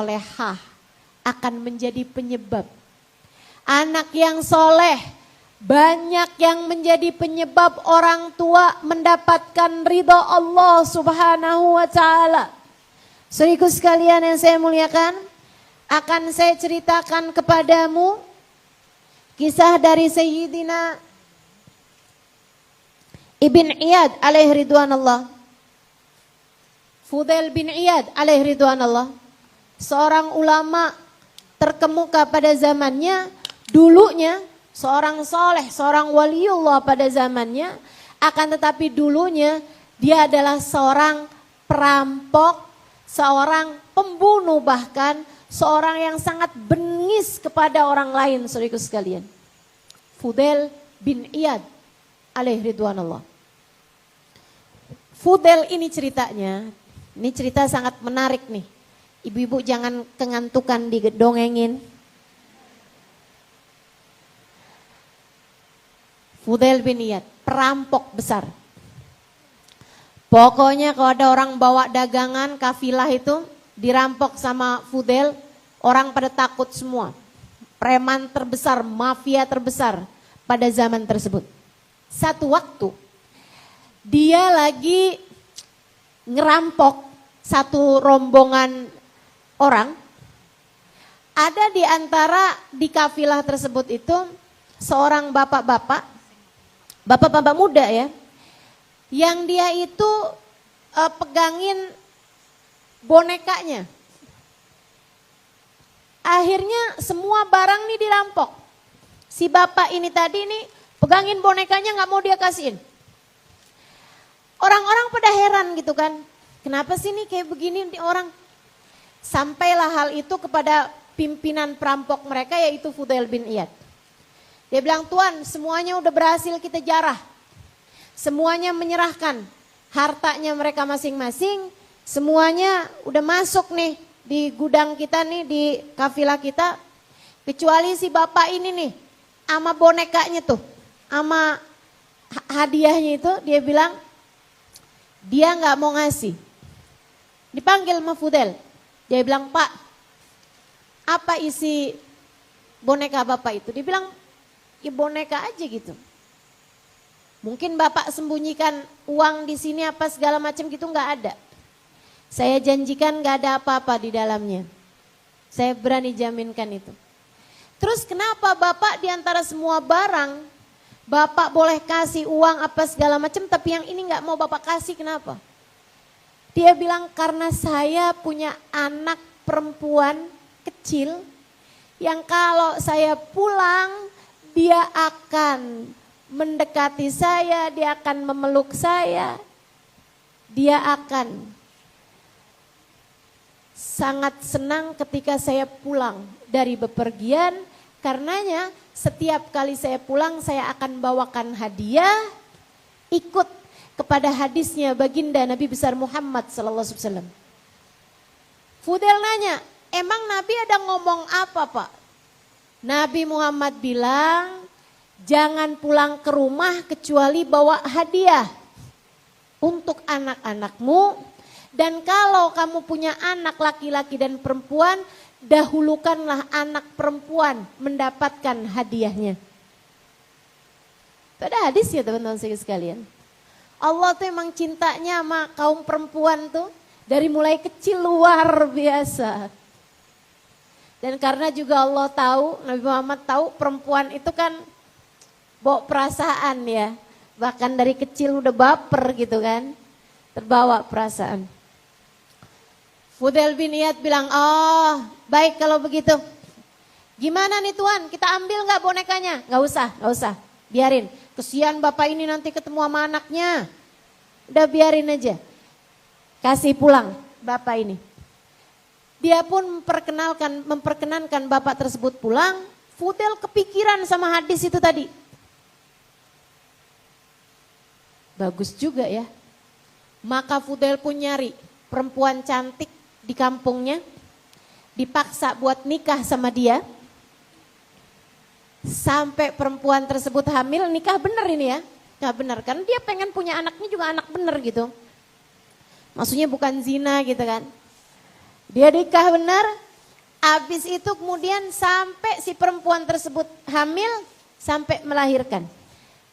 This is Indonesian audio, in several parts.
solehah akan menjadi penyebab. Anak yang soleh banyak yang menjadi penyebab orang tua mendapatkan ridha Allah Subhanahu wa ta'ala. Saudaraku sekalian yang saya muliakan, akan saya ceritakan kepadamu kisah dari Sayyidina Ibn Iyad alaihi ridwanallah. Fudail bin Iyad alaihi ridwanallah, seorang ulama terkemuka pada zamannya, dulunya seorang soleh, seorang waliullah pada zamannya, akan tetapi dulunya dia adalah seorang perampok, seorang pembunuh, bahkan seorang yang sangat bengis kepada orang lain, saudaraku sekalian. Fudail bin Iyad alaihi ridwanallah. Fudail ini ceritanya, ini cerita sangat menarik nih. Ibu-ibu jangan kengantukan didongengin. Fudail bin Iyad, perampok besar. Pokoknya kalau ada orang bawa dagangan, kafilah itu dirampok sama Fudail, orang pada takut semua. Preman terbesar, mafia terbesar pada zaman tersebut. Satu waktu dia lagi ngerampok satu rombongan orang. Ada di antara di kafilah tersebut itu seorang bapak-bapak muda ya, yang dia itu pegangin bonekanya. Akhirnya semua barang nih dirampok. Si bapak ini tadi nih pegangin bonekanya, nggak mau dia kasihin. Orang-orang pada heran gitu kan, kenapa sih nih kayak begini orang? Sampailah hal itu kepada pimpinan perampok mereka, yaitu Fudail bin Iyad. Dia bilang, Tuan, semuanya udah berhasil kita jarah. Semuanya menyerahkan hartanya mereka masing-masing. Semuanya udah masuk nih di gudang kita nih, di kafilah kita. Kecuali si bapak ini nih, sama bonekanya tuh, sama hadiahnya itu, dia bilang, dia gak mau ngasih. Dipanggil sama Fudail. Dia bilang, Pak, apa isi boneka bapak itu? Dia bilang, ya boneka aja gitu. Mungkin bapak sembunyikan uang di sini apa segala macam gitu, nggak ada. Saya janjikan nggak ada apa-apa di dalamnya. Saya berani jaminkan itu. Terus kenapa bapak di antara semua barang, bapak boleh kasih uang apa segala macam, tapi yang ini nggak mau bapak kasih, kenapa? Dia bilang, karena saya punya anak perempuan kecil yang kalau saya pulang, dia akan mendekati saya, dia akan memeluk saya, dia akan sangat senang ketika saya pulang dari bepergian. Karenanya setiap kali saya pulang, saya akan bawakan hadiah, ikut kepada hadisnya baginda Nabi besar Muhammad SAW. Fudail nanya, emang Nabi ada ngomong apa, Pak? Nabi Muhammad bilang, jangan pulang ke rumah kecuali bawa hadiah untuk anak-anakmu. Dan kalau kamu punya anak laki-laki dan perempuan, dahulukanlah anak perempuan mendapatkan hadiahnya. Itu ada hadis ya teman-teman sekalian. Allah tuh emang cintanya sama kaum perempuan tuh dari mulai kecil luar biasa. Dan karena juga Allah tahu, Nabi Muhammad tahu perempuan itu kan bawa perasaan ya. Bahkan dari kecil udah baper gitu kan, terbawa perasaan. Fudail bin Iyad bilang, oh baik kalau begitu. Gimana nih Tuan, kita ambil gak bonekanya? Gak usah, biarin. Kesian bapak ini nanti ketemu sama anaknya. Udah biarin aja. Kasih pulang bapak ini. Dia pun memperkenankan bapak tersebut pulang. Fudail kepikiran sama hadis itu tadi. Bagus juga ya. Maka Fudail pun nyari perempuan cantik di kampungnya. Dipaksa buat nikah sama dia. Sampai perempuan tersebut hamil, nikah bener ini ya. Nikah bener, karena dia pengen punya anaknya juga anak bener gitu. Maksudnya bukan zina gitu kan. Dia nikah benar, Habis itu kemudian sampai si perempuan tersebut hamil sampai melahirkan.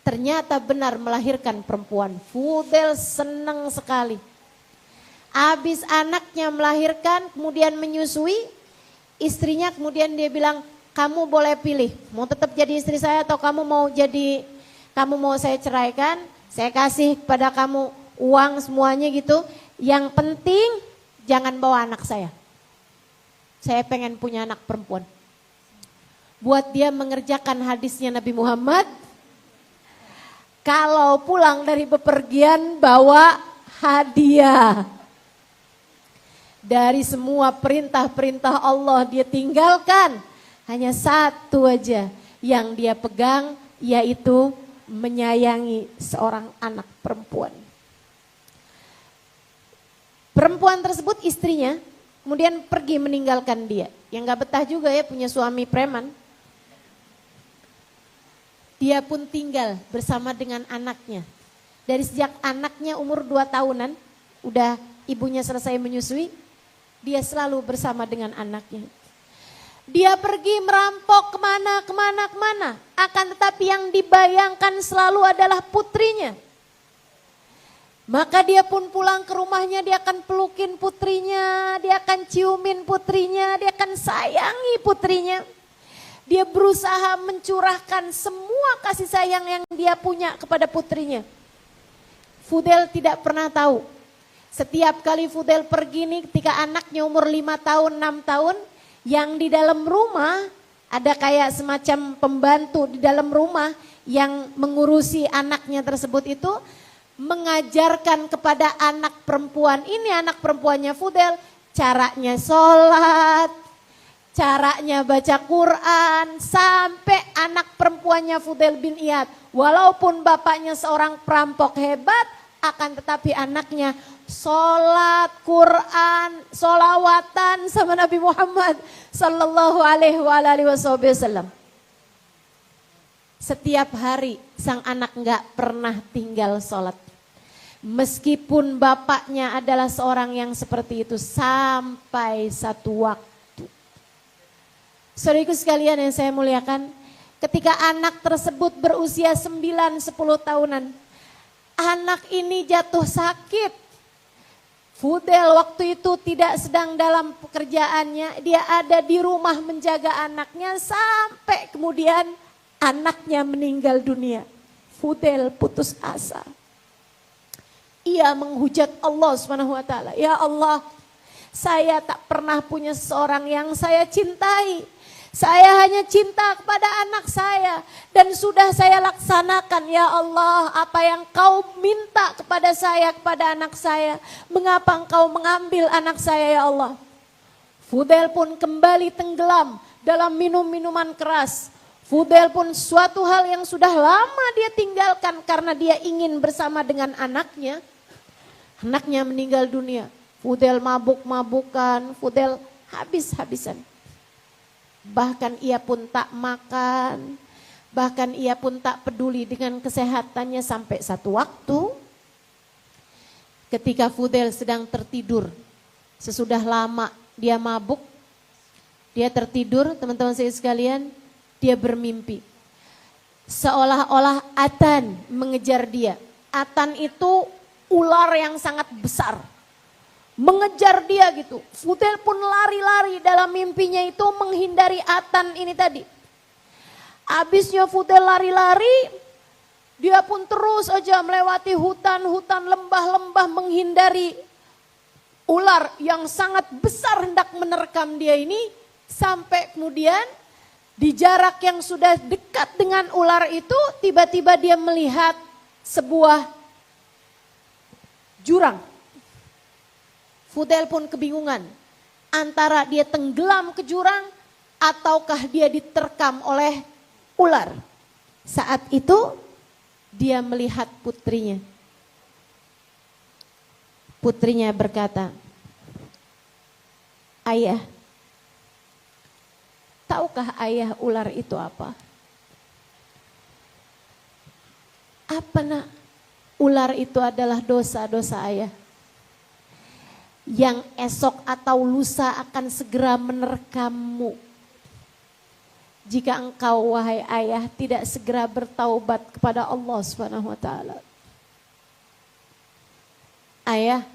Ternyata benar melahirkan perempuan. Fudel senang sekali. Habis anaknya melahirkan kemudian menyusui. Istrinya kemudian dia bilang, kamu boleh pilih. Mau tetap jadi istri saya atau kamu mau saya ceraikan. Saya kasih kepada kamu uang semuanya gitu. Yang penting jangan bawa anak saya. Saya pengen punya anak perempuan. Buat dia mengerjakan hadisnya Nabi Muhammad. Kalau pulang dari bepergian bawa hadiah. Dari semua perintah-perintah Allah dia tinggalkan. Hanya satu aja yang dia pegang, yaitu menyayangi seorang anak perempuan. Perempuan tersebut istrinya kemudian pergi meninggalkan dia. Yang gak betah juga ya punya suami preman. Dia pun tinggal bersama dengan anaknya. Dari sejak anaknya umur 2 tahunan, udah ibunya selesai menyusui, dia selalu bersama dengan anaknya. Dia pergi merampok kemana. Akan tetapi yang dibayangkan selalu adalah putrinya. Maka dia pun pulang ke rumahnya, dia akan pelukin putrinya, dia akan ciumin putrinya, dia akan sayangi putrinya. Dia berusaha mencurahkan semua kasih sayang yang dia punya kepada putrinya. Fudel tidak pernah tahu. Setiap kali Fudel pergi nih ketika anaknya umur 5 tahun, 6 tahun. Yang di dalam rumah ada kayak semacam pembantu di dalam rumah yang mengurusi anaknya tersebut itu. Mengajarkan kepada anak perempuan, ini anak perempuannya Fudel. Caranya sholat, caranya baca Quran, sampai anak perempuannya Fudel bin Iyad. Walaupun bapaknya seorang perampok hebat, akan tetapi anaknya sholat, Quran, sholawatan sama Nabi Muhammad sallallahu alaihi wasallam. Setiap hari sang anak enggak pernah tinggal sholat. Meskipun bapaknya adalah seorang yang seperti itu sampai satu waktu. Saudaraku sekalian yang saya muliakan, ketika anak tersebut berusia 9-10 tahunan, anak ini jatuh sakit. Fudel waktu itu tidak sedang dalam pekerjaannya, dia ada di rumah menjaga anaknya sampai kemudian anaknya meninggal dunia. Fudel putus asa. Ia menghujat Allah SWT. Ya Allah, saya tak pernah punya seorang yang saya cintai. Saya hanya cinta kepada anak saya. Dan sudah saya laksanakan, ya Allah, apa yang kau minta kepada saya, kepada anak saya. Mengapa engkau mengambil anak saya, ya Allah? Fudel pun kembali tenggelam dalam minum minuman keras. Fudel pun suatu hal yang sudah lama dia tinggalkan karena dia ingin bersama dengan anaknya. Anaknya meninggal dunia. Fudel mabuk-mabukan, Fudel habis-habisan. Bahkan ia pun tak makan, bahkan ia pun tak peduli dengan kesehatannya sampai satu waktu. Ketika Fudel sedang tertidur, sesudah lama dia mabuk, dia tertidur, teman-teman saya sekalian, dia bermimpi. Seolah-olah Atan mengejar dia. Atan itu ular yang sangat besar. Mengejar dia gitu. Fudel pun lari-lari dalam mimpinya itu menghindari Atan ini tadi. Habisnya Fudel lari-lari, dia pun terus aja melewati hutan-hutan, lembah-lembah menghindari ular yang sangat besar hendak menerkam dia ini. Sampai kemudian di jarak yang sudah dekat dengan ular itu, tiba-tiba dia melihat sebuah jurang. Fudel pun kebingungan antara dia tenggelam ke jurang ataukah dia diterkam oleh ular. Saat itu dia melihat putrinya. Putrinya berkata, "Ayah, tahukah ayah ular itu apa?" "Apa nak?" "Ular itu adalah dosa-dosa ayah. yang esok atau lusa akan segera menerkammu. Jika engkau wahai ayah tidak segera bertaubat kepada Allah Subhanahu wa taala. Ayah,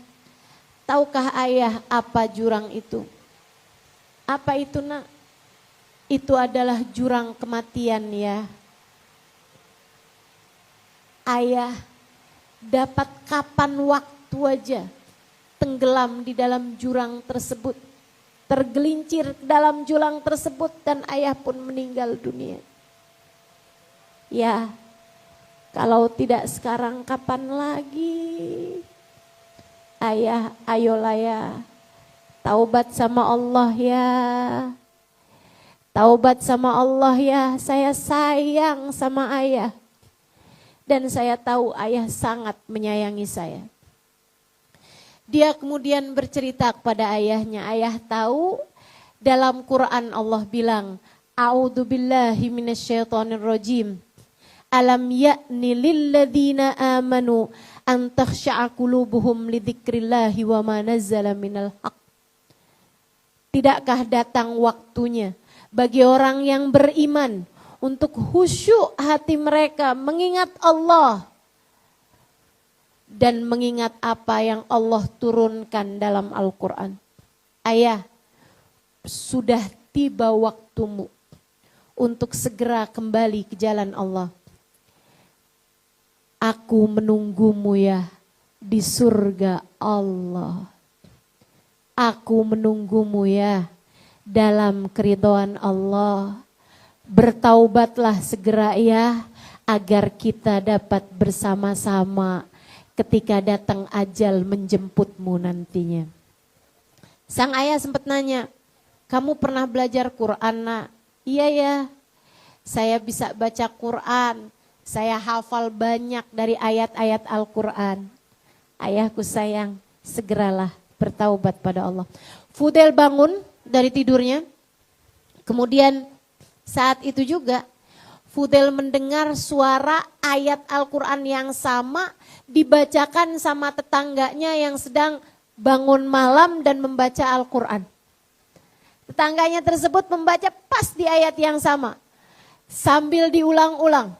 tahukah ayah apa jurang itu? Apa itu nak? Itu adalah jurang kematian ya. Ayah dapat kapan waktu aja tenggelam di dalam jurang tersebut, tergelincir dalam jurang tersebut dan ayah pun meninggal dunia. Ya, kalau tidak sekarang kapan lagi? Ayah, ayolah ya, taubat sama Allah ya. Taubat sama Allah ya, saya sayang sama ayah. Dan saya tahu ayah sangat menyayangi saya. Dia kemudian bercerita kepada ayahnya, ayah tahu dalam Quran Allah bilang, A'udzubillahi minasyaitonirrajim. Alam ya'ni lilladzina amanu an takhsha'a qulubuhum lidzikrillahi wa ma nazzala minal haq. Tidakkah datang waktunya bagi orang yang beriman untuk khusyuk hati mereka mengingat Allah dan mengingat apa yang Allah turunkan dalam Al-Quran. Ayah, sudah tiba waktumu untuk segera kembali ke jalan Allah. Aku menunggumu ya di surga Allah. Aku menunggumu ya dalam keridhaan Allah. Bertaubatlah segera ya agar kita dapat bersama-sama ketika datang ajal menjemputmu nantinya. Sang ayah sempat nanya, kamu pernah belajar Quran nak? Iya ya, saya bisa baca Quran, saya hafal banyak dari ayat-ayat Al-Quran. Ayahku sayang, segeralah bertaubat pada Allah. Fudail bangun dari tidurnya, kemudian saat itu juga Fudail mendengar suara ayat Al-Quran yang sama dibacakan sama tetangganya yang sedang bangun malam dan membaca Al-Quran. Tetangganya tersebut membaca pas di ayat yang sama. Sambil diulang-ulang.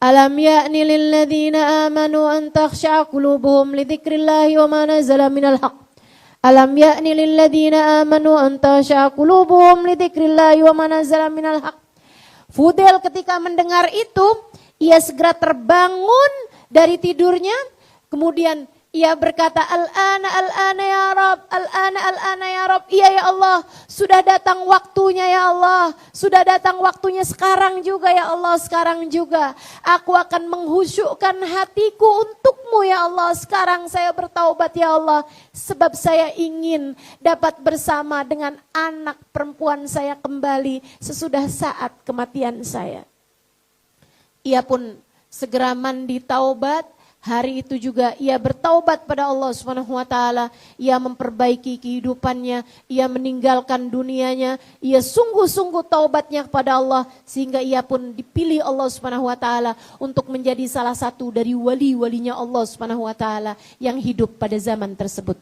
Alam ya'ni lilladzina amanu an takhsha'a qulubuhum lidzikrillahi wa ma nazala minal haq. Alam ya'ni lilladzina amanu an takhsha'a qulubuhum lidzikrillahi wa ma nazala minal haq. Fudail ketika mendengar itu, ia segera terbangun dari tidurnya, kemudian ia berkata, Al-ana ya Rabb, al-ana ya Rabb. Iya ya Allah, sudah datang waktunya ya Allah. Sudah datang waktunya sekarang juga ya Allah, sekarang juga. Aku akan menghusyukkan hatiku untukmu ya Allah. Sekarang saya bertaubat ya Allah. Sebab saya ingin dapat bersama dengan anak perempuan saya kembali sesudah saat kematian saya. Ia pun segera mandi taubat. Hari itu juga ia bertaubat pada Allah Subhanahu wa taala, ia memperbaiki kehidupannya, ia meninggalkan dunianya, ia sungguh-sungguh taubatnya kepada Allah sehingga ia pun dipilih Allah Subhanahu wa taala untuk menjadi salah satu dari wali-walinya Allah Subhanahu wa taala yang hidup pada zaman tersebut.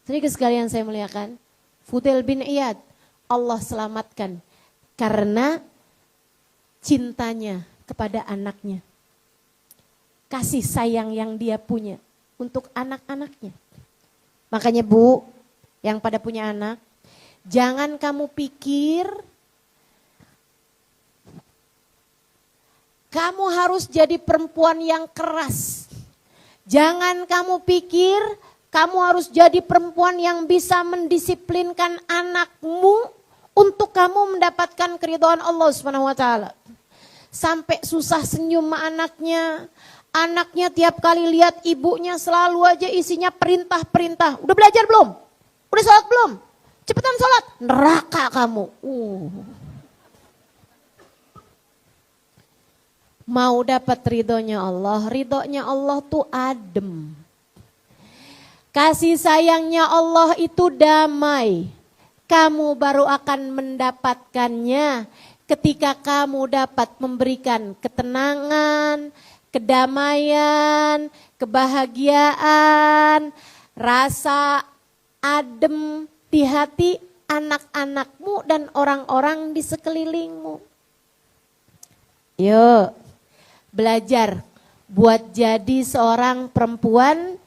Saudara sekalian saya muliakan, Fudail bin Iyad Allah selamatkan karena cintanya kepada anaknya. Kasih sayang yang dia punya untuk anak-anaknya. Makanya Bu, yang pada punya anak, jangan kamu pikir kamu harus jadi perempuan yang keras. Jangan kamu pikir kamu harus jadi perempuan yang bisa mendisiplinkan anakmu untuk kamu mendapatkan keridhaan Allah Subhanahu wa taala. Sampai susah senyum sama anaknya. Anaknya tiap kali lihat ibunya selalu aja isinya perintah-perintah. Udah belajar belum? Udah sholat belum? Cepetan sholat. Neraka kamu. Mau dapat ridhonya Allah tuh adem. Kasih sayangnya Allah itu damai. Kamu baru akan mendapatkannya ketika kamu dapat memberikan ketenangan, kedamaian, kebahagiaan, rasa adem di hati anak-anakmu dan orang-orang di sekelilingmu. Yuk, belajar buat jadi seorang perempuan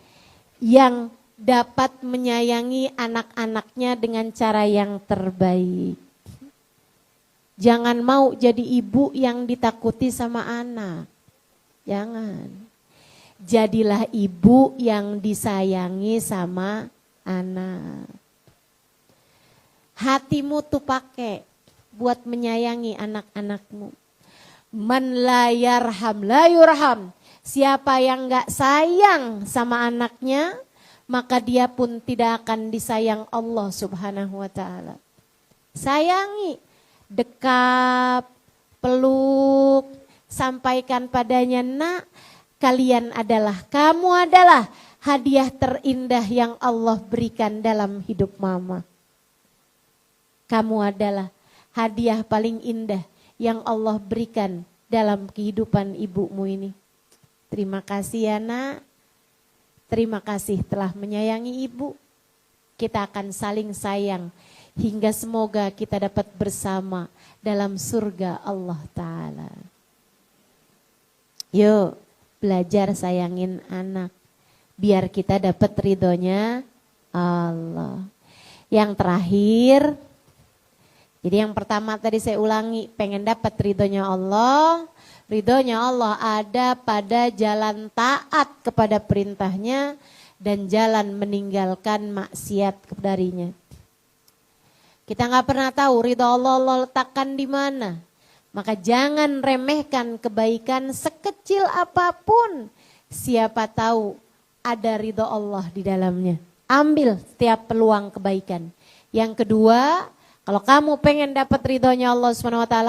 yang dapat menyayangi anak-anaknya dengan cara yang terbaik. Jangan mau jadi ibu yang ditakuti sama anak. Jangan. Jadilah ibu yang disayangi sama anak. Hatimu tuh pakai buat menyayangi anak-anakmu. Man la yarham la yurham. Siapa yang gak sayang sama anaknya, maka dia pun tidak akan disayang Allah Subhanahu wa ta'ala. Sayangi, dekap, peluk, sampaikan padanya, nak, kamu adalah hadiah terindah yang Allah berikan dalam hidup mama. Kamu adalah hadiah paling indah yang Allah berikan dalam kehidupan ibumu ini. Terima kasih ya nak. Terima kasih telah menyayangi ibu. Kita akan saling sayang hingga semoga kita dapat bersama dalam surga Allah Ta'ala. Yuk belajar sayangin anak biar kita dapat ridhonya Allah. Yang terakhir, jadi yang pertama tadi saya ulangi, pengen dapat ridhonya Allah. Ridhonya Allah ada pada jalan taat kepada perintahnya dan jalan meninggalkan maksiat darinya. Kita nggak pernah tahu ridho Allah letakkan di mana. Maka jangan remehkan kebaikan sekecil apapun. Siapa tahu ada ridho Allah di dalamnya. Ambil setiap peluang kebaikan. Yang kedua, kalau kamu pengen dapat ridhonya Allah SWT,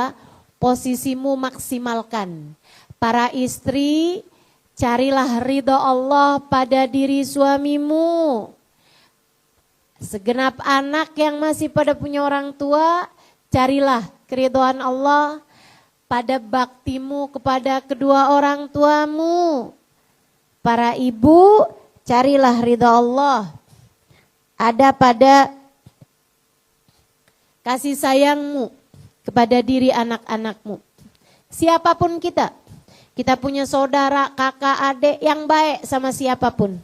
posisimu maksimalkan. Para istri, carilah ridho Allah pada diri suamimu. Segenap anak yang masih pada punya orang tua, carilah keridhaan Allah pada baktimu kepada kedua orang tuamu. Para ibu, carilah ridha Allah ada pada kasih sayangmu kepada diri anak-anakmu. Siapapun kita punya saudara, kakak, adik yang baik sama siapapun.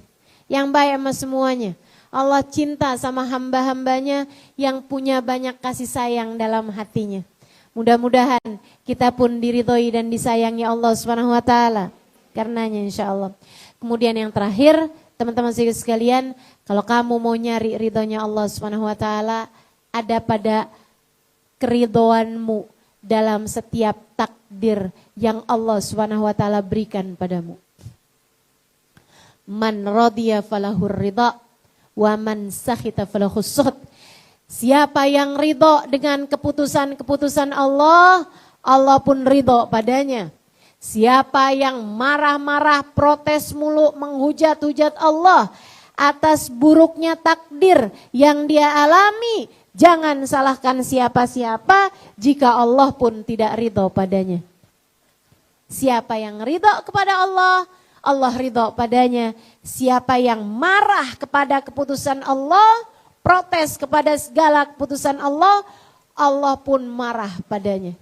Yang baik sama semuanya. Allah cinta sama hamba-hambanya yang punya banyak kasih sayang dalam hatinya. Mudah-mudahan kita pun diridhoi dan disayangi Allah Subhanahu wa taala karenanya insyaallah. Kemudian yang terakhir, teman-teman sekalian, kalau kamu mau nyari ridhonya Allah Subhanahu wa taala, ada pada keridhoanmu dalam setiap takdir yang Allah Subhanahu wa taala berikan padamu. Man radiya falahur ridha wa man sakhita falahus sukhط. Siapa yang ridho dengan keputusan-keputusan Allah, Allah pun ridho padanya. Siapa yang marah-marah, protes mulu, menghujat-hujat Allah atas buruknya takdir yang dia alami, jangan salahkan siapa-siapa jika Allah pun tidak ridho padanya. Siapa yang ridho kepada Allah, Allah ridho padanya. Siapa yang marah kepada keputusan Allah, protes kepada segala keputusan Allah, Allah pun marah padanya.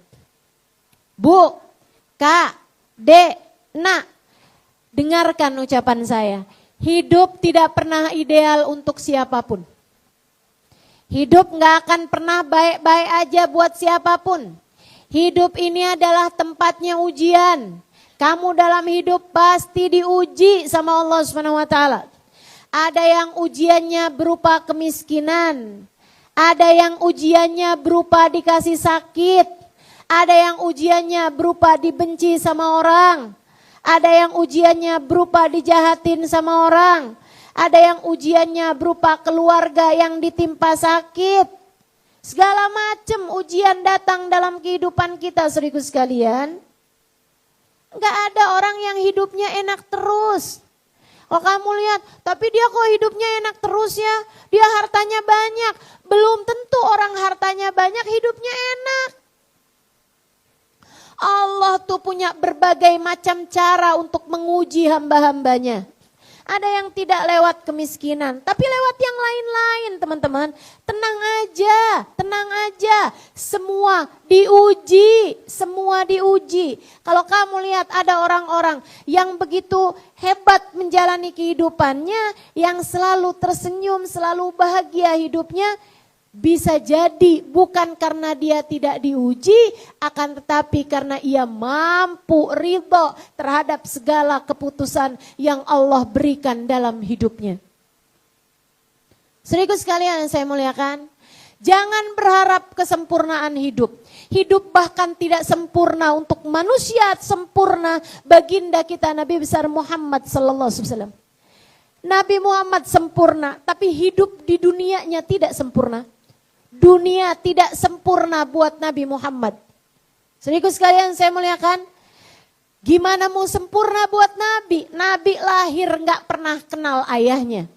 Bu, Kak, Dek, Nak, dengarkan ucapan saya. Hidup tidak pernah ideal untuk siapapun. Hidup gak akan pernah baik-baik aja buat siapapun. Hidup ini adalah tempatnya ujian. Kamu dalam hidup pasti diuji sama Allah SWT. Ada yang ujiannya berupa kemiskinan. Ada yang ujiannya berupa dikasih sakit. Ada yang ujiannya berupa dibenci sama orang. Ada yang ujiannya berupa dijahatin sama orang. Ada yang ujiannya berupa keluarga yang ditimpa sakit. Segala macam ujian datang dalam kehidupan kita, saudaraku sekalian. Enggak ada orang yang hidupnya enak terus. Kalau kamu lihat, tapi dia kok hidupnya enak terus ya. Dia hartanya banyak. Belum tentu orang hartanya banyak hidupnya enak. Allah Allah tuh punya berbagai macam cara untuk menguji hamba-hambanya. Ada yang tidak lewat kemiskinan, tapi lewat yang lain-lain teman-teman. Tenang aja. Semua diuji. Kalau kamu lihat ada orang-orang yang begitu hebat menjalani kehidupannya, yang selalu tersenyum, selalu bahagia hidupnya, bisa jadi bukan karena dia tidak diuji, akan tetapi karena ia mampu ridho terhadap segala keputusan yang Allah berikan dalam hidupnya. Saudaraku sekalian yang saya muliakan, jangan berharap kesempurnaan hidup. Hidup bahkan tidak sempurna untuk manusia sempurna. Baginda kita Nabi besar Muhammad sallallahu alaihi wasallam. Nabi Muhammad sempurna, tapi hidup di dunianya tidak sempurna. Dunia tidak sempurna buat Nabi Muhammad. Saudaraku sekalian saya muliakan, gimana mau sempurna buat Nabi? Nabi lahir gak pernah kenal ayahnya.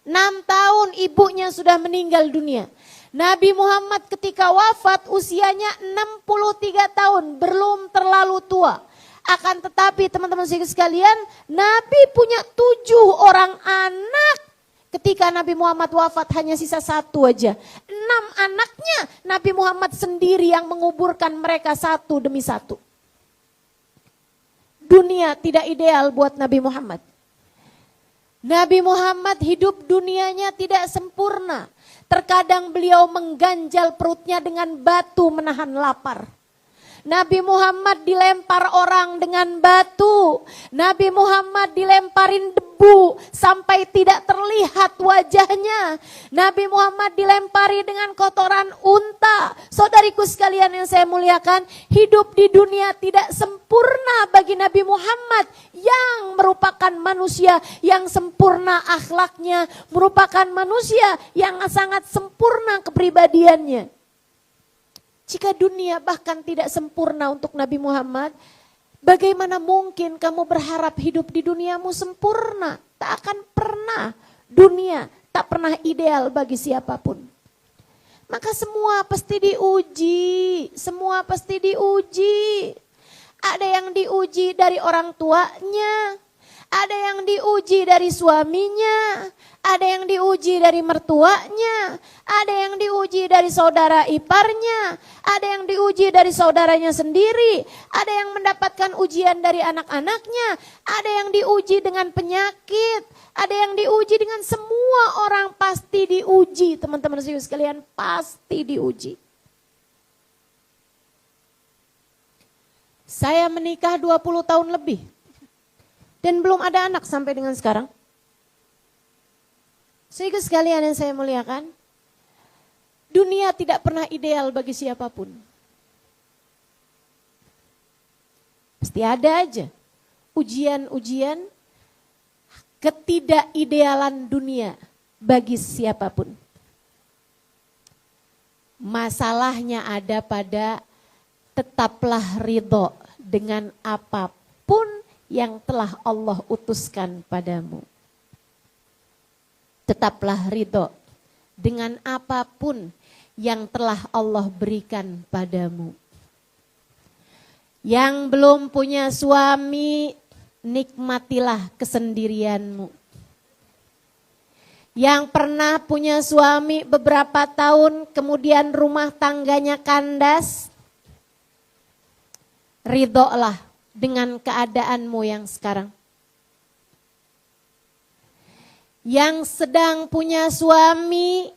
6 tahun ibunya sudah meninggal dunia. Nabi Muhammad ketika wafat usianya 63 tahun, belum terlalu tua. Akan tetapi teman-teman sekalian, Nabi punya 7 orang anak. Ketika Nabi Muhammad wafat hanya sisa 1 aja. 6 anaknya Nabi Muhammad sendiri yang menguburkan mereka satu demi satu. Dunia tidak ideal buat Nabi Muhammad. Nabi Muhammad hidup dunianya tidak sempurna. Terkadang beliau mengganjal perutnya dengan batu menahan lapar. Nabi Muhammad dilempar orang dengan batu. Nabi Muhammad dilemparin debu sampai tidak terlihat wajahnya. Nabi Muhammad dilempari dengan kotoran unta. Saudariku sekalian yang saya muliakan, hidup di dunia tidak sempurna bagi Nabi Muhammad yang merupakan manusia yang sempurna akhlaknya, merupakan manusia yang sangat sempurna kepribadiannya. Jika dunia bahkan tidak sempurna untuk Nabi Muhammad, bagaimana mungkin kamu berharap hidup di duniamu sempurna? Tak akan pernah. Dunia tak pernah ideal bagi siapapun. Maka semua pasti diuji. Ada yang diuji dari orang tuanya, ada yang diuji dari suaminya, ada yang diuji dari mertuanya, ada yang diuji dari saudara iparnya, ada yang diuji dari saudaranya sendiri, ada yang mendapatkan ujian dari anak-anaknya, ada yang diuji dengan penyakit, ada yang diuji dengan semua orang pasti diuji. Teman-teman sekalian, pasti diuji. Saya menikah 20 tahun lebih dan belum ada anak sampai dengan sekarang. Saudara sekalian yang saya muliakan, dunia tidak pernah ideal bagi siapapun. Pasti ada aja ujian-ujian ketidakidealan dunia bagi siapapun. Masalahnya ada pada tetaplah ridho dengan apapun yang telah Allah utuskan padamu. Tetaplah ridho dengan apapun yang telah Allah berikan padamu. Yang belum punya suami, nikmatilah kesendirianmu. Yang pernah punya suami beberapa tahun, kemudian rumah tangganya kandas, ridholah dengan keadaanmu yang sekarang. Yang sedang punya suami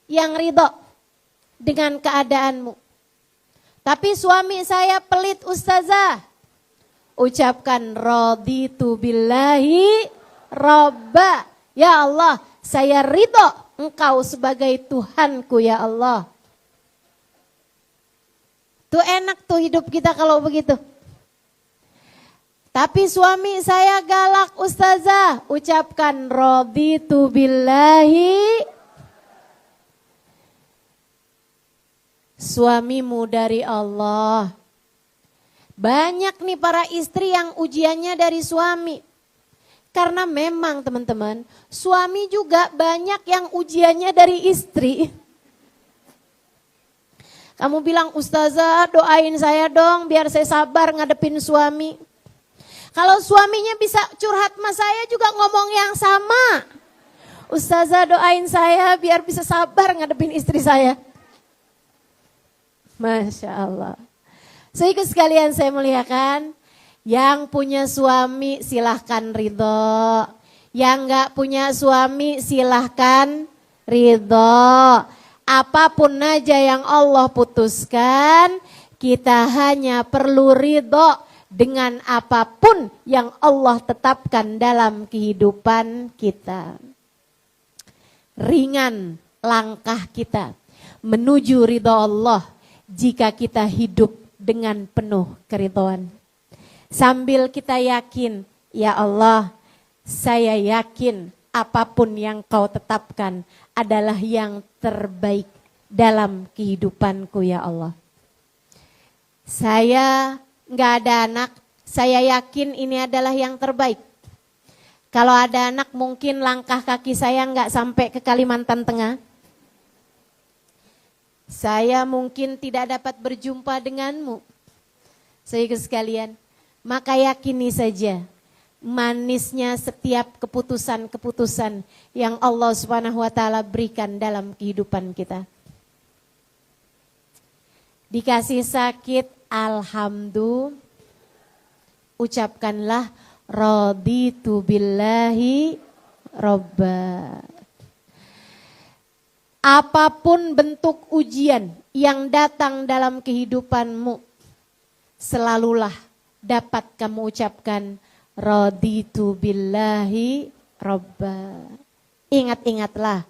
yang ridho dengan keadaanmu. Tapi suami saya pelit ustazah. Ucapkan raditu billahi robba. Ya Allah, saya ridho engkau sebagai Tuhanku ya Allah. Tuh enak tuh hidup kita kalau begitu. Tapi suami saya galak ustazah, ucapkan raditu billahi. Suamimu dari Allah. Banyak nih para istri yang ujiannya dari suami. Karena memang teman-teman, suami juga banyak yang ujiannya dari istri. Kamu bilang, Ustazah doain saya dong biar saya sabar ngadepin suami. Kalau suaminya bisa curhat sama saya juga ngomong yang sama. Ustazah doain saya biar bisa sabar ngadepin istri saya. Masya Allah. So ikut sekalian saya muliakan. Yang punya suami silahkan ridho. Yang gak punya suami silahkan ridho. Apapun aja yang Allah putuskan, kita hanya perlu ridho dengan apapun yang Allah tetapkan dalam kehidupan kita. Ringan langkah kita menuju ridho Allah jika kita hidup dengan penuh keridhaan. Sambil kita yakin, ya Allah, saya yakin apapun yang kau tetapkan adalah yang terbaik dalam kehidupanku ya Allah. Saya nggak ada anak, saya yakin ini adalah yang terbaik. Kalau ada anak mungkin langkah kaki saya nggak sampai ke Kalimantan Tengah. Saya mungkin tidak dapat berjumpa denganmu. Saudara sekalian, maka yakini saja manisnya setiap keputusan-keputusan yang Allah Subhanahu wa taala berikan dalam kehidupan kita. Dikasih sakit, alhamdulillah, ucapkanlah raditu billahi robba. Apapun bentuk ujian yang datang dalam kehidupanmu, selalulah dapat kamu ucapkan raditu billahi robba. Ingat-ingatlah,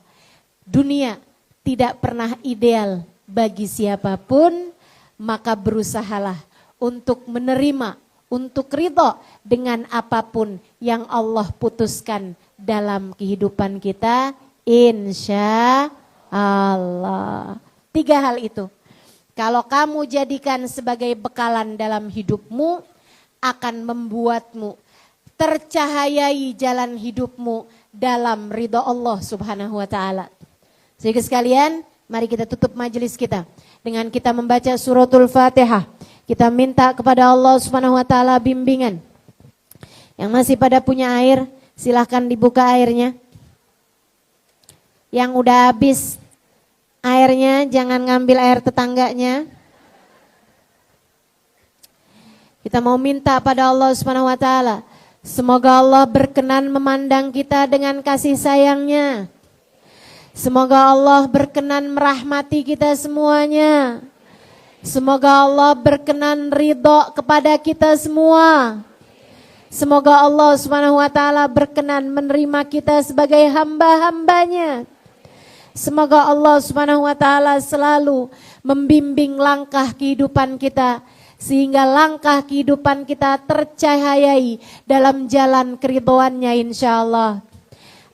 dunia tidak pernah ideal bagi siapapun, maka berusahalah untuk menerima, untuk ridho dengan apapun yang Allah putuskan dalam kehidupan kita, insya Allah. 3 hal itu, kalau kamu jadikan sebagai bekalan dalam hidupmu, akan membuatmu tercahayai jalan hidupmu dalam ridho Allah Subhanahu wa taala. Sehingga sekalian, mari kita tutup majelis kita dengan kita membaca suratul Fatihah. Kita minta kepada Allah Subhanahu wa taala bimbingan. Yang masih pada punya air, silahkan dibuka airnya. Yang udah habis airnya, jangan ngambil air tetangganya. Kita mau minta pada Allah Subhanahu wa taala, semoga Allah berkenan memandang kita dengan kasih sayangnya. Semoga Allah berkenan merahmati kita semuanya. Semoga Allah berkenan ridho kepada kita semua. Semoga Allah Subhanahu wa taala berkenan menerima kita sebagai hamba-hambanya. Semoga Allah Subhanahu wa taala selalu membimbing langkah kehidupan kita, sehingga langkah kehidupan kita tercahayai dalam jalan keridhoannya insyaallah.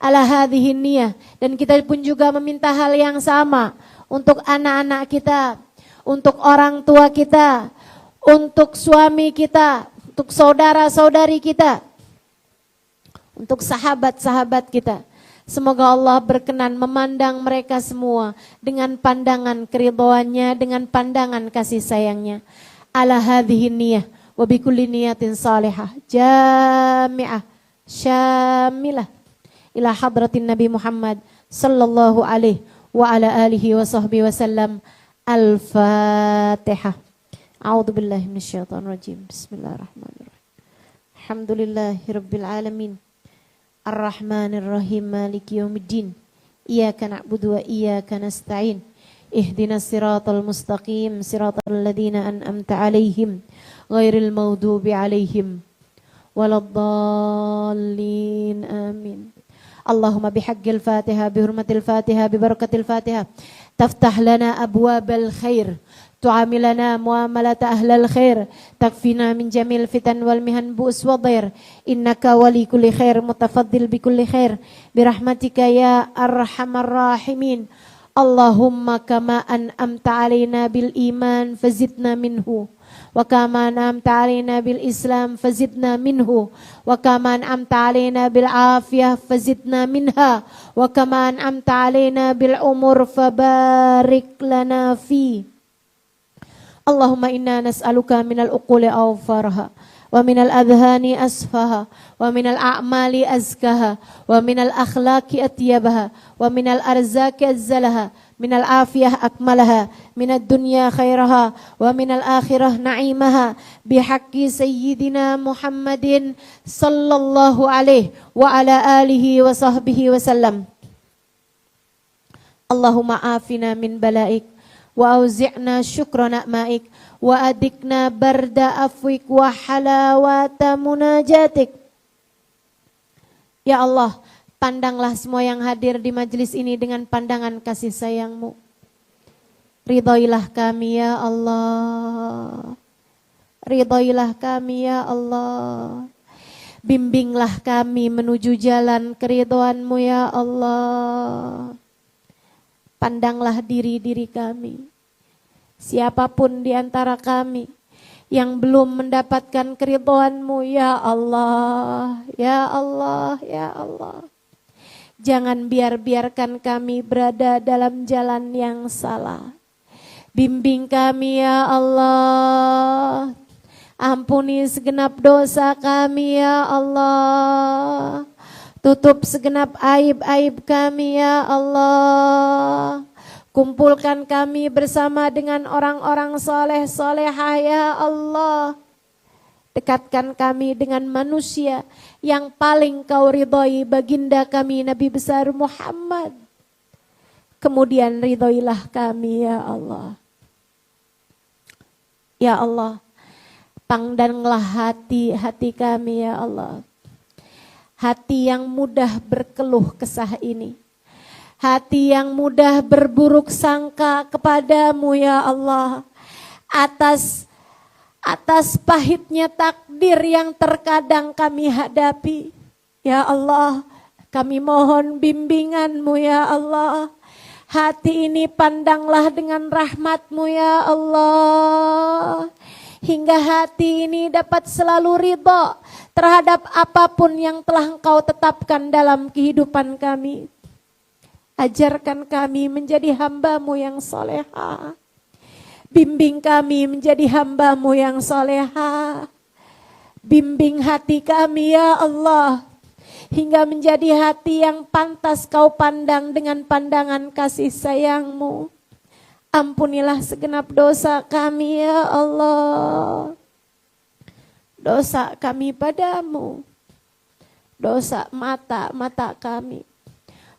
Ala hadhihi niyah, dan kita pun juga meminta hal yang sama untuk anak-anak kita, untuk orang tua kita, untuk suami kita, untuk saudara-saudari kita, untuk sahabat-sahabat kita. Semoga Allah berkenan memandang mereka semua dengan pandangan keridhoannya, dengan pandangan kasih sayangnya. Ala hadhihi niyah wa bikulli niyatin salihah jami'ah syamilah ila hadratin Nabi Muhammad sallallahu alaihi wa ala alihi wa sahbihi wasallam. Al-Fatihah. A'udzu billahi minasyaitonir rajim. Bismillahirrahmanirrahim. Alhamdulillahirabbil alamin. Ar-Rahmanir Rahim. Maliki yaumiddin. Iyyaka na'budu wa iyyaka nasta'in. Ihdinas siratal mustaqim, siratal ladzina an'amta 'alaihim, ghairil maghdubi 'alaihim waladdallin. Amin. Allahumma bihaqqil Fatihah, bihurmatil Fatihah, bibarakatil Fatihah, taftah lana abwabal khair, tu'amilana muamalata ahlal khair, takfina min jamil fitan wal mihan bu'us wa dhair, innaka wali kulli khair, mutafaddil bi kulli khair, birahmatika ya arhamar rahimin. Allahumma kama an'amta alaina bil iman fazidna minhu, wa kama an'amta alaina bil islam fazidna minhu, wa kama an'amta alaina bil afiyah fazidna minha, wa kama an'amta alaina bil umur fabarik lana fi. Allahumma inna nas'aluka minal uquli awfarha wa minal adhani asfaha wa minal a'mali azkaha wa minal akhlaqi atyabaha wa minal arzaki azzalaha minal afiyah akmalaha minad dunya khairaha wa minal akhirah na'imaha bihaqqi sayyidina Muhammadin sallallahu alaihi wa ala alihi wa sahbihi wa sallam. Allahumma afina min balaik wa auzi'na syukra na'maik wa adikna barda afwik wa halawata munajatik. Ya Allah, pandanglah semua yang hadir di majelis ini dengan pandangan kasih sayang-Mu. Ridhoilah kami ya Allah. Ridhoilah kami ya Allah. Bimbinglah kami menuju jalan keridhoan-Mu ya Allah. Pandanglah diri-diri kami. Siapapun di antara kami yang belum mendapatkan keridhaan-Mu ya Allah, ya Allah, ya Allah. Jangan biarkan kami berada dalam jalan yang salah. Bimbing kami ya Allah. Ampuni segenap dosa kami ya Allah. Tutup segenap aib-aib kami ya Allah. Kumpulkan kami bersama dengan orang-orang soleh-solehah ya Allah. Dekatkan kami dengan manusia yang paling Kau ridhoi, baginda kami Nabi besar Muhammad. Kemudian ridhoilah kami ya Allah. Ya Allah, pandanglah hati-hati kami ya Allah. Hati yang mudah berkeluh kesah ini. Hati yang mudah berburuk sangka kepadamu ya Allah. Atas pahitnya takdir yang terkadang kami hadapi. Ya Allah, kami mohon bimbingan-Mu ya Allah. Hati ini pandanglah dengan rahmat-Mu ya Allah. Hingga hati ini dapat selalu ridha terhadap apapun yang telah Engkau tetapkan dalam kehidupan kami. Ajarkan kami menjadi hamba-Mu yang soleha. Bimbing kami menjadi hamba-Mu yang soleha. Bimbing hati kami ya Allah. Hingga menjadi hati yang pantas Kau pandang dengan pandangan kasih sayang-Mu. Ampunilah segenap dosa kami ya Allah. Dosa kami padamu. Dosa mata kami.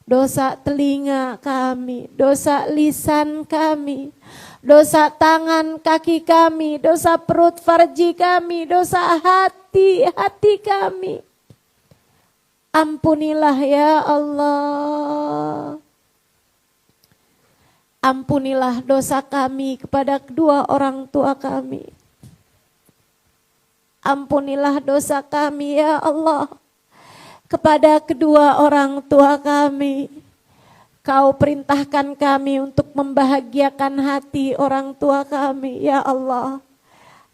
Dosa telinga kami. Dosa lisan kami. Dosa tangan kaki kami. Dosa perut farji kami. Dosa hati kami. Ampunilah ya Allah. Ampunilah dosa kami kepada kedua orang tua kami. Ampunilah dosa kami ya Allah kepada kedua orang tua kami. Kau perintahkan kami untuk membahagiakan hati orang tua kami ya Allah.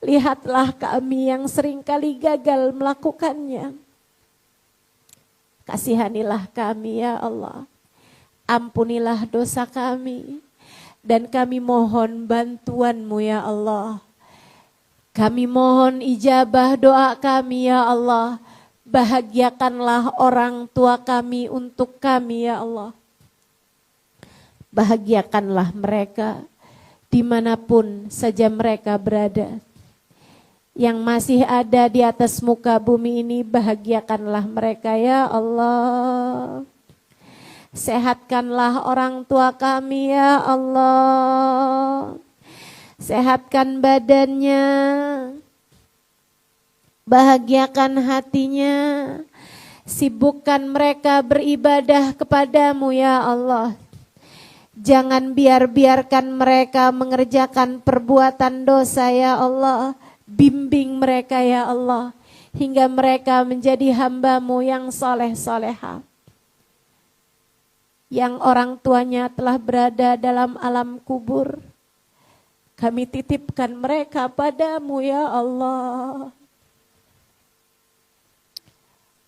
Lihatlah kami yang seringkali gagal melakukannya. Kasihanilah kami ya Allah. Ampunilah dosa kami. Dan kami mohon bantuan-Mu ya Allah. Kami mohon ijabah doa kami ya Allah. Bahagiakanlah orang tua kami untuk kami ya Allah. Bahagiakanlah mereka dimanapun saja mereka berada. Yang masih ada di atas muka bumi ini, bahagiakanlah mereka ya Allah. Sehatkanlah orang tua kami ya Allah. Sehatkan badannya. Bahagiakan hatinya. Sibukkan mereka beribadah kepadamu ya Allah. Jangan biarkan mereka mengerjakan perbuatan dosa ya Allah. Bimbing mereka ya Allah. Hingga mereka menjadi hamba-Mu yang soleh-soleha. Yang orang tuanya telah berada dalam alam kubur. Kami titipkan mereka padamu ya Allah.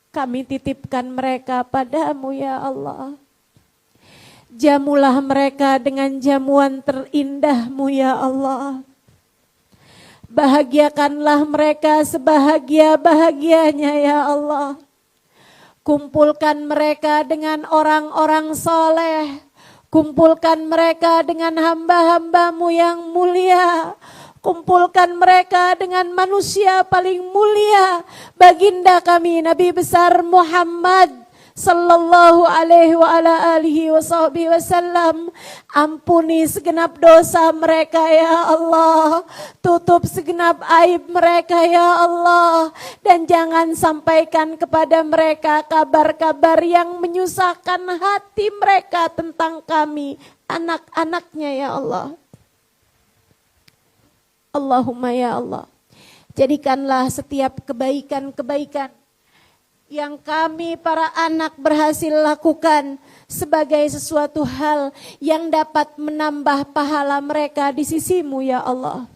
Kami titipkan mereka padamu ya Allah. Jamulah mereka dengan jamuan terindah-Mu ya Allah. Bahagiakanlah mereka sebahagia-bahagianya ya Allah. Kumpulkan mereka dengan orang-orang soleh. Kumpulkan mereka dengan hamba-hambamu yang mulia. Kumpulkan mereka dengan manusia paling mulia, baginda kami Nabi besar Muhammad sallallahu alaihi wa ala alihi wasallam. Ampuni segenap dosa mereka ya Allah. Tutup segenap aib mereka ya Allah. Dan jangan sampaikan kepada mereka kabar-kabar yang menyusahkan hati mereka tentang kami, anak-anaknya ya Allah. Allahumma ya Allah, jadikanlah setiap kebaikan-kebaikan yang kami para anak berhasil lakukan sebagai sesuatu hal yang dapat menambah pahala mereka di sisimu ya Allah.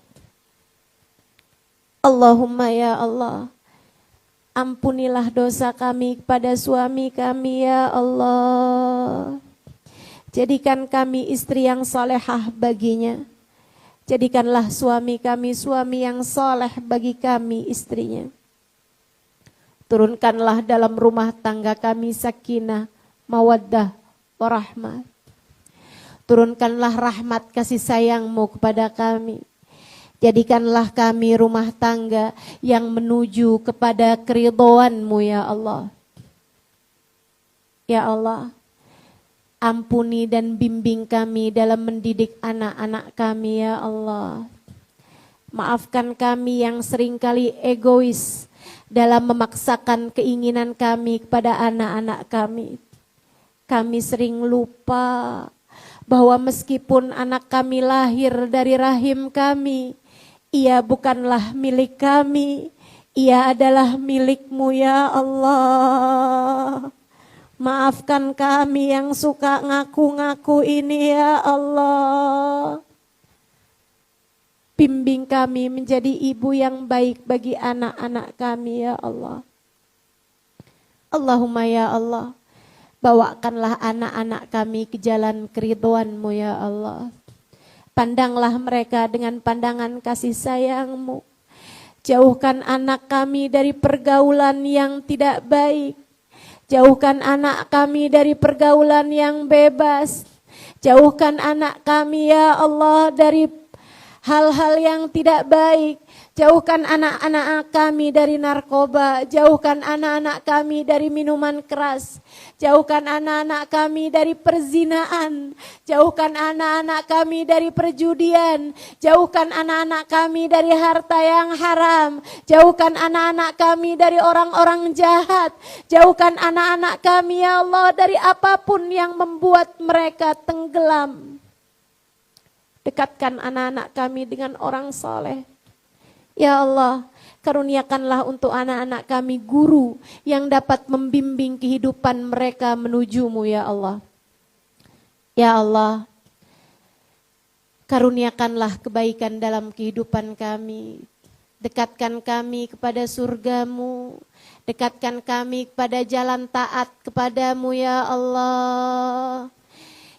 Allahumma ya Allah, ampunilah dosa kami kepada suami kami ya Allah. Jadikan kami istri yang salehah baginya. Jadikanlah suami kami suami yang soleh bagi kami istrinya. Turunkanlah dalam rumah tangga kami sakinah, mawaddah, warahmah. Turunkanlah rahmat kasih sayangmu kepada kami. Jadikanlah kami rumah tangga yang menuju kepada keridhoanmu ya Allah. Ya Allah, ampuni dan bimbing kami dalam mendidik anak-anak kami ya Allah. Maafkan kami yang seringkali egois dalam memaksakan keinginan kami kepada anak-anak kami. Kami sering lupa bahwa meskipun anak kami lahir dari rahim kami, ia bukanlah milik kami, ia adalah milik-Mu ya Allah. Maafkan kami yang suka ngaku-ngaku ini ya Allah. Bimbing kami menjadi ibu yang baik bagi anak-anak kami ya Allah. Allahumma ya Allah, bawakanlah anak-anak kami ke jalan keridhoan-Mu ya Allah. Pandanglah mereka dengan pandangan kasih sayang-Mu. Jauhkan anak kami dari pergaulan yang tidak baik. Jauhkan anak kami dari pergaulan yang bebas. Jauhkan anak kami ya Allah dari hal-hal yang tidak baik. Jauhkan anak-anak kami dari narkoba. Jauhkan anak-anak kami dari minuman keras. Jauhkan anak-anak kami dari perzinaan. Jauhkan anak-anak kami dari perjudian. Jauhkan anak-anak kami dari harta yang haram. Jauhkan anak-anak kami dari orang-orang jahat. Jauhkan anak-anak kami ya Allah dari apapun yang membuat mereka tenggelam. Dekatkan anak-anak kami dengan orang soleh. Ya Allah, karuniakanlah untuk anak-anak kami guru yang dapat membimbing kehidupan mereka menuju-Mu ya Allah. Ya Allah, karuniakanlah kebaikan dalam kehidupan kami. Dekatkan kami kepada surga-Mu. Dekatkan kami kepada jalan taat kepada-Mu ya Allah.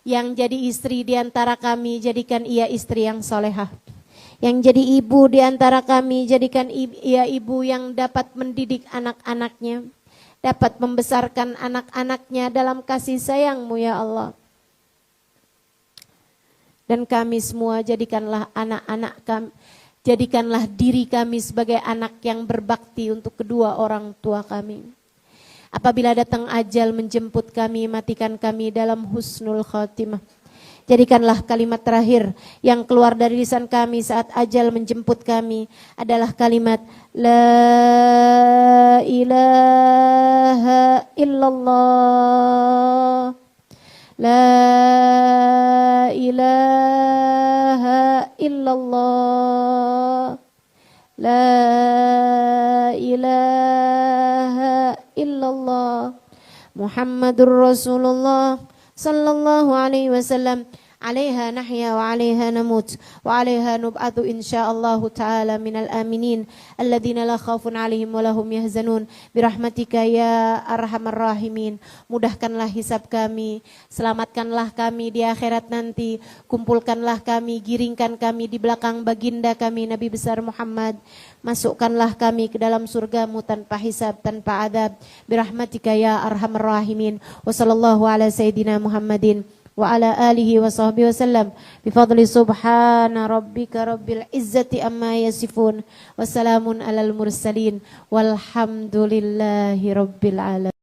Yang jadi istri di antara kami, jadikan ia istri yang solehah. Yang jadi ibu di antara kami, jadikan ia ibu yang dapat mendidik anak-anaknya. Dapat membesarkan anak-anaknya dalam kasih sayang-Mu ya Allah. Dan kami semua jadikanlah anak-anak kami, jadikanlah diri kami sebagai anak yang berbakti untuk kedua orang tua kami. Apabila datang ajal menjemput kami, matikan kami dalam husnul khatimah. Jadikanlah kalimat terakhir yang keluar dari lisan kami saat ajal menjemput kami adalah kalimat La ilaha illallah. La ilaha illallah. La ilaha illallah. Muhammadur Rasulullah sallallahu alaihi wasallam. عليها نحيا وعليها نموت وعليها نبعث إن شاء الله تعالى من الآمنين الذين لا خوف عليهم ولا هم يحزنون برحمتك يا أرحم الراحمين. Mudahkanlah hisab kami, selamatkanlah kami di akhirat nanti, kumpulkanlah kami, giringkan kami di belakang baginda kami Nabi besar Muhammad, masukkanlah kami ke dalam surgamu tanpa hisab, tanpa adab, birahmatika ya arhamar rahimin. Wa sallallahu ala sayyidina Muhammadin wa ala alihi wa sahbihi wasallam bifadli subhana rabbika rabbil izzati amma yasifun wa salamun alal mursalin walhamdulillahi rabbil alamin.